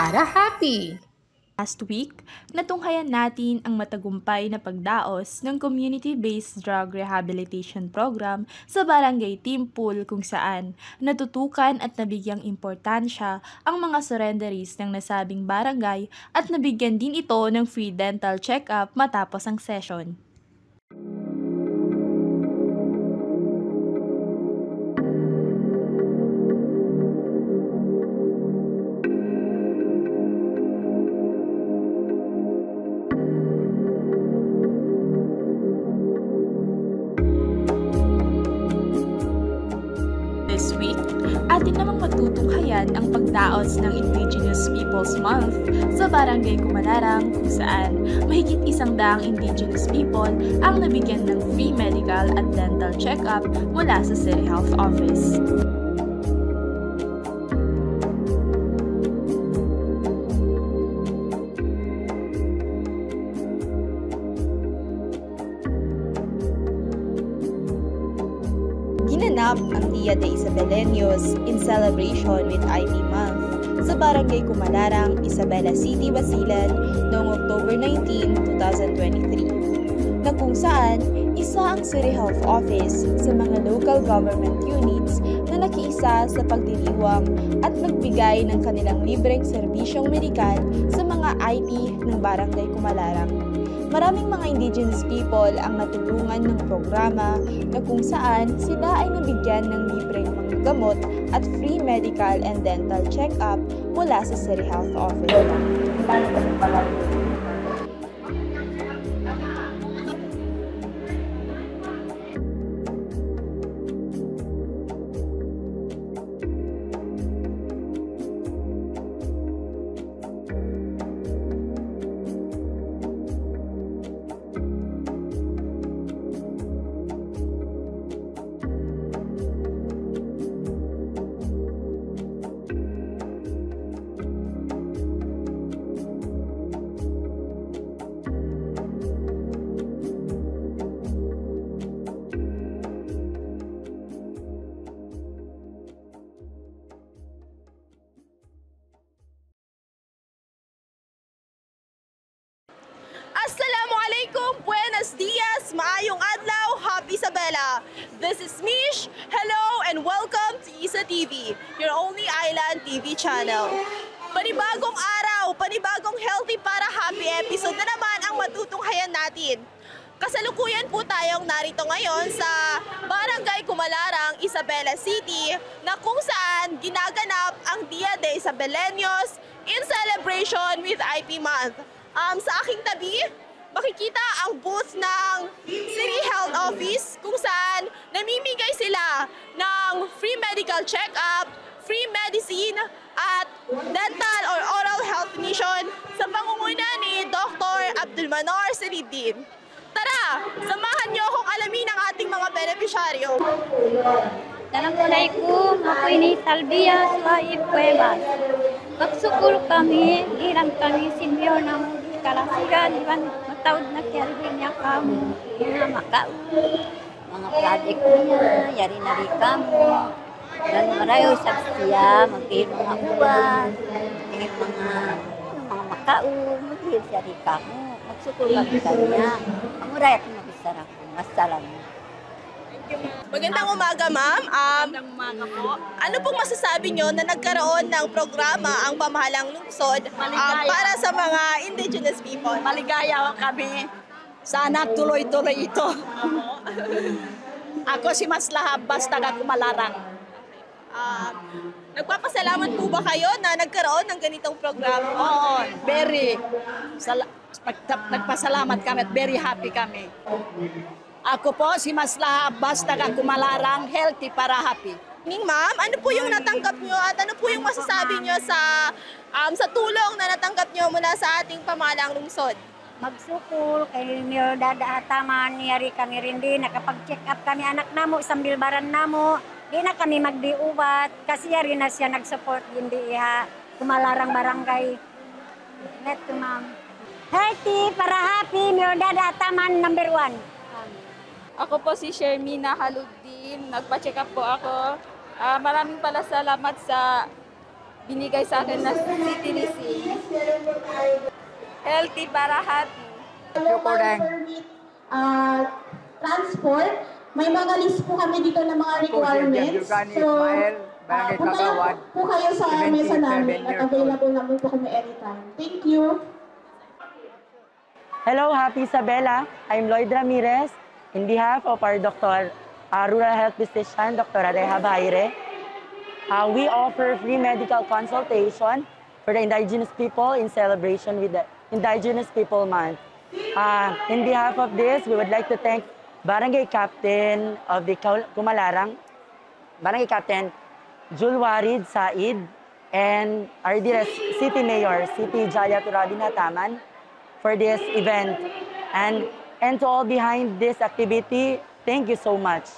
para happy! Last week, natunghayan natin ang matagumpay na pagdaos ng Community-Based Drug Rehabilitation Program sa Barangay Timpul kung saan natutukan at nabigyang importansya ang mga surrenderies ng nasabing barangay at nabigyan din ito ng free dental check-up matapos ang session. This week, atin namang matutunghayan ang pagdaos ng Indigenous Peoples Month sa Barangay Kumalarang kung saan mahigit 100 Indigenous people ang nabigyan ng free medical at dental check-up mula sa City Health Office. Ginanap ang Dia de Isabeleños in celebration with IP Month sa Barangay Kumalarang, Isabela City, Basilan noong October 19, 2023 na kung saan isa ang City Health Office sa mga local government units na nakiisa sa pagdiriwang at magbigay ng kanilang libreng serbisyong medikal sa mga IP ng Barangay Kumalarang. Maraming mga Indigenous people ang natulungan ng programa na kung saan sila ay nabigyan ng libreng mga gamot at free medical and dental check-up mula sa City Health Office. Assalamualaikum, buenos dias, maayong adlaw, happy Isabela. This is Mish. Hello and welcome to Isa TV, your only island TV channel. Panibagong araw, panibagong healthy para happy episode na naman ang matutunghayan natin. Kasalukuyan po tayong narito ngayon sa Barangay Kumalarang, Isabela City na kung saan ginaganap ang Dia de Isabeleños in celebration with IP Month. Sa aking tabi, makikita ang booth ng City Health Office kung saan namimigay sila ng free medical check-up, free medicine, at dental or oral health mission sa pangunguna ni Dr. Abdulmanor Seliddin. Tara, samahan niyo akong alamin ang ating mga benepisyaryo. Assalamualaikum, ako ini Talbia Suhaib Cuevas. Magsukul kami, hirang kami sinyo ng kalasigan, iban mataud na kiyari niya kamu, mga makau, mga project niya, yari na rin kamu, dan marayo sabsiya, maghihil mga uban, mga makau, maghihil siya rin kamu, magsukul kami kanya, mamuray ako mabisara ko, masalam. Magandang umaga, ma'am. Magandang umaga po. Ano pong masasabi nyo na nagkaroon ng programa ang pamahalang lungsod para sa mga Indigenous people? Maligaya kami. Sana tuloy-tuloy ito. Ako si Maslaha Abbas, taga Kumalarang. Nagpapasalamat po ba kayo na nagkaroon ng ganitong programa? Oo, very. Nagpasalamat kami at very happy kami. Ako po si Maslaha Abbas, taga Kumalarang, healthy para happy. Ma'am, ano po yung natanggap nyo at ano po yung masasabi nyo sa tulong na natanggap nyo mula sa ating pamahalang lungsod? Magsukul kay Mayor Dada Ataman, niyari kami rin din, nakapag-check up kami anak namo, isang bilbaran namo, di na kami magdiubat, kasi yari na siya nag-support hindi iha, Kumalarang barangay. Neto ma'am. Healthy para happy, Mayor Dada Ataman, number 1. Ako po si Shermina Haludin, nagpa-check up po ako. Maraming salamat sa binigay sa akin na citizen. Healthy para happy. Transport. May mga list po kami dito ng mga requirements. So, pumayag po kayo sa mesa namin at available naman po kami anytime. Thank you. Hello, Happy Isabela. I'm Lloyd Ramirez. In behalf of our Rural Health Physician, Dr. Areha Baire, we offer free medical consultation for the indigenous people in celebration with the Indigenous People Month. In behalf of this, we would like to thank Barangay Captain of the Kumalarang, Barangay Captain Julwarid Said, and our dear City Mayor, City Jaya Turabin Hataman, for this event. And to all behind this activity, thank you so much.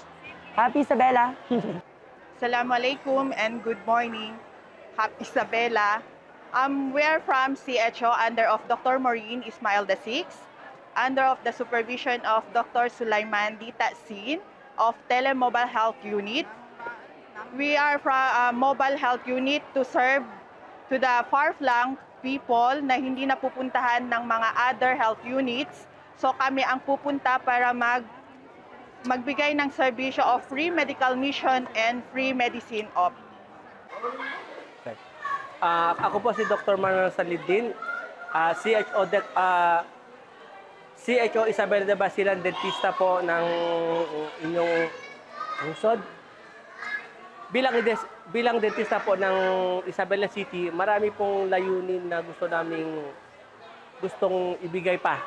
Happy Isabela! Assalamualaikum and good morning. Happy Isabela. We are from CHO under of Dr. Maureen Ismail VI, under of the supervision of Dr. Sulaiman Dita Sin of Telemobile Health Unit. We are from a mobile health unit to serve to the far-flung people na hindi napupuntahan ng mga other health units. So kami ang pupunta para magbigay ng serbisyo of free medical mission and free medicine op. Ako po si Dr. Manuel Salidin, CHO Isabela de Basilan, dentista po ng inyong lungsod. Bilang dentista po ng Isabela City, marami pong layunin na gustong ibigay pa.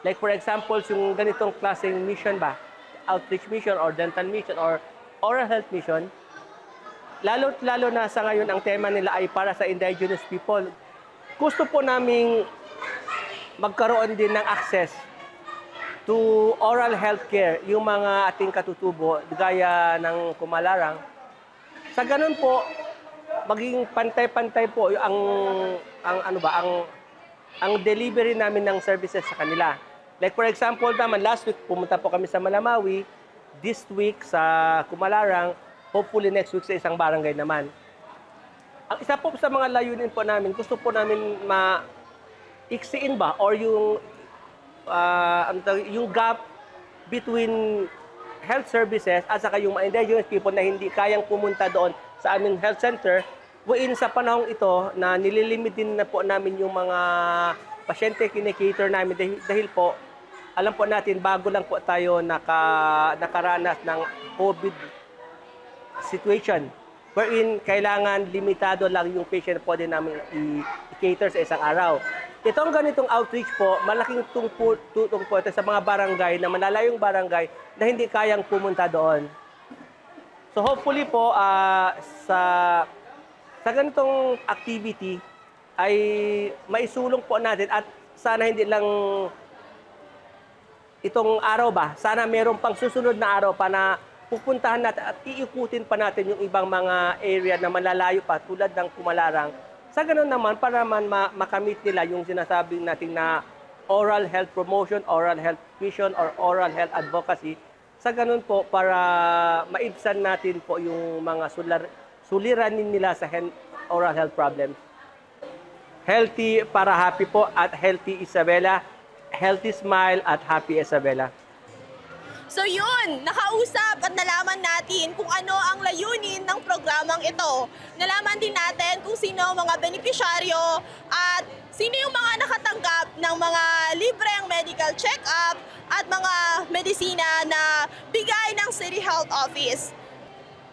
Like for example, yung ganitong klaseng mission ba, outreach mission or dental mission or oral health mission, lalo na sa ngayon ang tema nila ay para sa indigenous people. Gusto po naming magkaroon din ng access to oral health care, yung mga ating katutubo, gaya ng Kumalarang. Sa ganun po, maging pantay-pantay po ang delivery namin ng services sa kanila. Like for example naman, last week pumunta po kami sa Malamawi, this week sa Kumalarang, hopefully next week sa isang barangay naman. Ang isa po sa mga layunin po namin, gusto po namin iksiin ba or yung gap between health services at saka yung mga indigenous people na hindi kayang pumunta doon sa aming health center, wherein sa panahong ito na nililimit din na po namin yung mga pasyente kinikater namin dahil po alam po natin bago lang po tayo nakaranas ng COVID situation wherein kailangan limitado lang yung patient po din namin i-cater sa isang araw. Itong ganitong outreach po, malaking tutong po ito sa mga barangay na malalayong barangay na hindi kayang pumunta doon. So hopefully po sa ganitong activity ay maisulong po natin at sana hindi lang itong araw ba, sana meron pang susunod na araw pa na pupuntahan natin at iikutin pa natin yung ibang mga area na malalayo pa tulad ng Kumalarang. Sa ganun naman, para naman makamit nila yung sinasabi natin na oral health promotion, oral health mission, or oral health advocacy. Sa ganun po, para maibsan natin po yung mga suliranin nila sa oral health problems. Healthy para happy po at Healthy Isabela. Healthy smile at Happy Isabela. So yun, nakausap at nalaman natin kung ano ang layunin ng programang ito. Nalaman din natin kung sino ang mga benepisyaryo at sino yung mga nakatanggap ng mga libreng medical check-up at mga medisina na bigay ng City Health Office.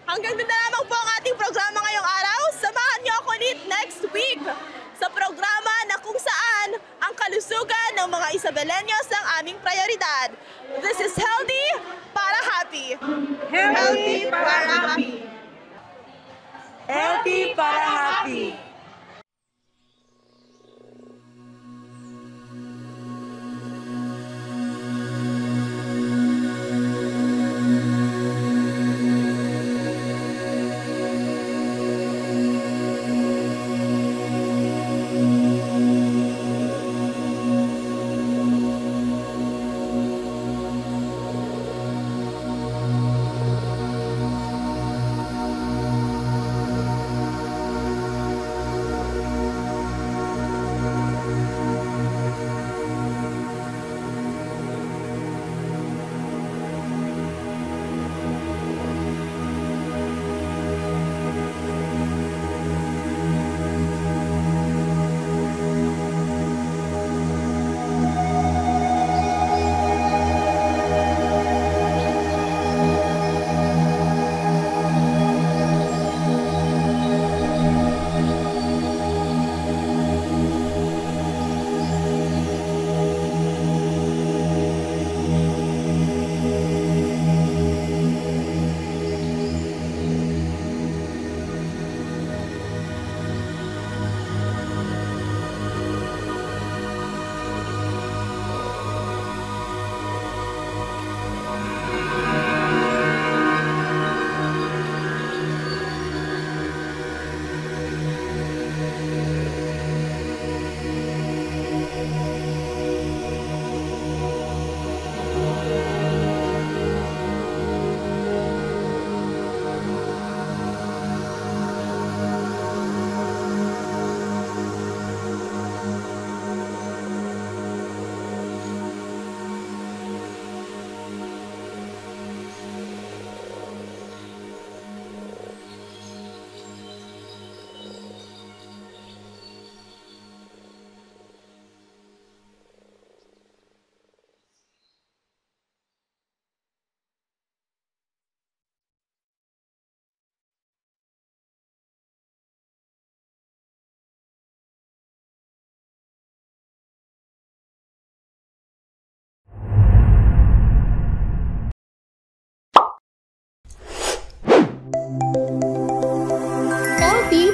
Hanggang doon na lamang po ang ating programa ngayong araw. Samahan niyo ako ulit next week sa programa na kung saan ang kalusugan ng mga Isabeleños ang aming prioridad. This is Healthy para Happy. Healthy para happy. Healthy para happy!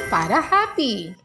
para happy.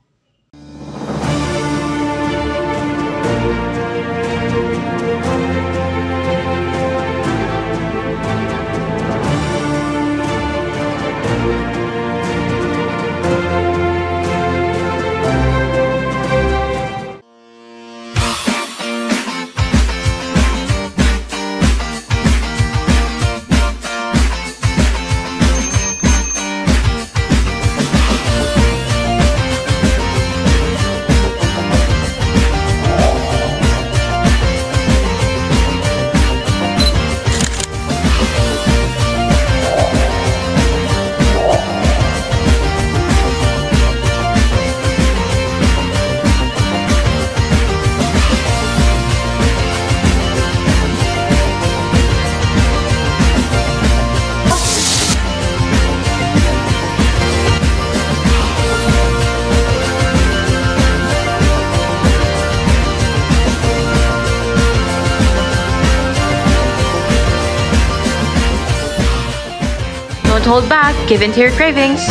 Don't hold back, give in to your cravings.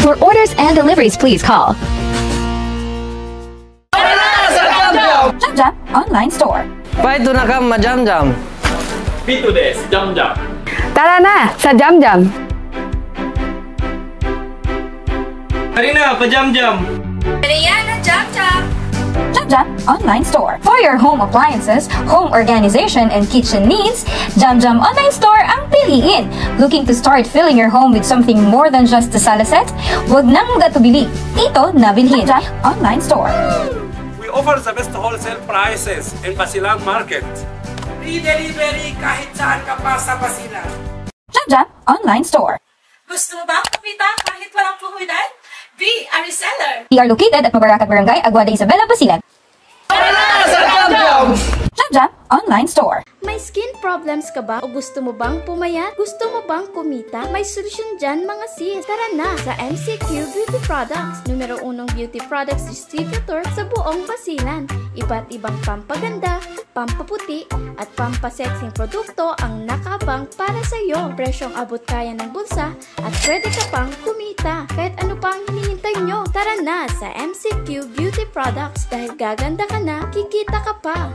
For orders and deliveries, please call Jamjam Online Store. Pwede na ka ma-Jamjam. Dito des, Jamjam. Tara na sa Jamjam. Tara na, pa-Jamjam. Mariana Jamjam. Jamjam Online Store. For your home appliances, home organization, and kitchen needs, Jamjam Online Store ang piliin. Looking to start filling your home with something more than just a sala set? Huwag nang magatubili. Ito na bilhin. Jamjam Online Store. We offer the best wholesale prices in Basilan Market. Free delivery kahit saan ka pa sa Basilan. Jamjam Online Store. Gusto mo ba kumita kahit walang puhunan? Be a reseller. We are located at Mabaracat Barangay, Aguada, Isabela, Basilan. Jamjam Online Store. May skin problems ka ba o gusto mo bang pumayat? Gusto mo bang kumita? May solusyon dyan mga sis. Tara na sa MCQ Beauty Products, numero 1 beauty products distributor sa buong Basilan. Iba't ibang pampaganda, pampaputi, at pampasexing produkto ang nakabang para sa iyo. Presyong abot kaya ng bulsa at pwede ka pang kumita. Kahit ano pang hinihintay nyo, tara na sa MCQ Beauty Products dahil gaganda ka na, kikita ka pa.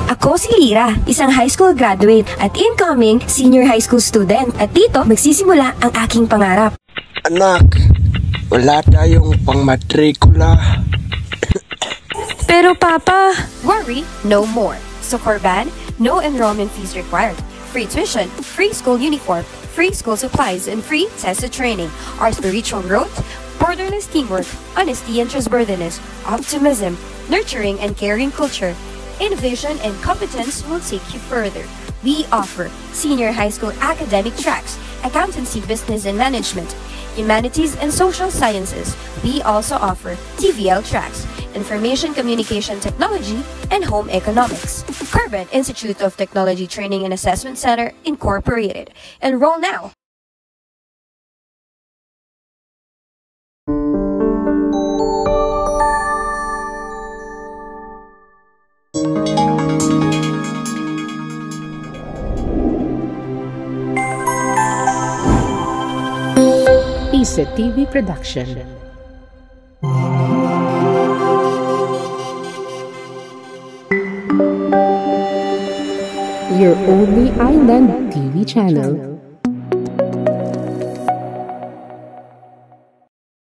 Ako si Lira, isang high school graduate at incoming senior high school student. At dito magsisimula ang aking pangarap. Anak, wala tayong pangmatrikula. Pero Papa, worry no more. Sa Corban, no enrollment fees required. Free tuition, free school uniform, free school supplies, and free tested training. Our spiritual growth, borderless teamwork, honesty and trustworthiness, optimism, nurturing and caring culture, innovation and competence will take you further. We offer senior high school academic tracks, accountancy, business and management, humanities and social sciences. We also offer TVL tracks, information communication technology, and home economics. Corban Institute of Technology Training and Assessment Center, Incorporated. Enroll now! ISA TV Production. Your only island TV channel.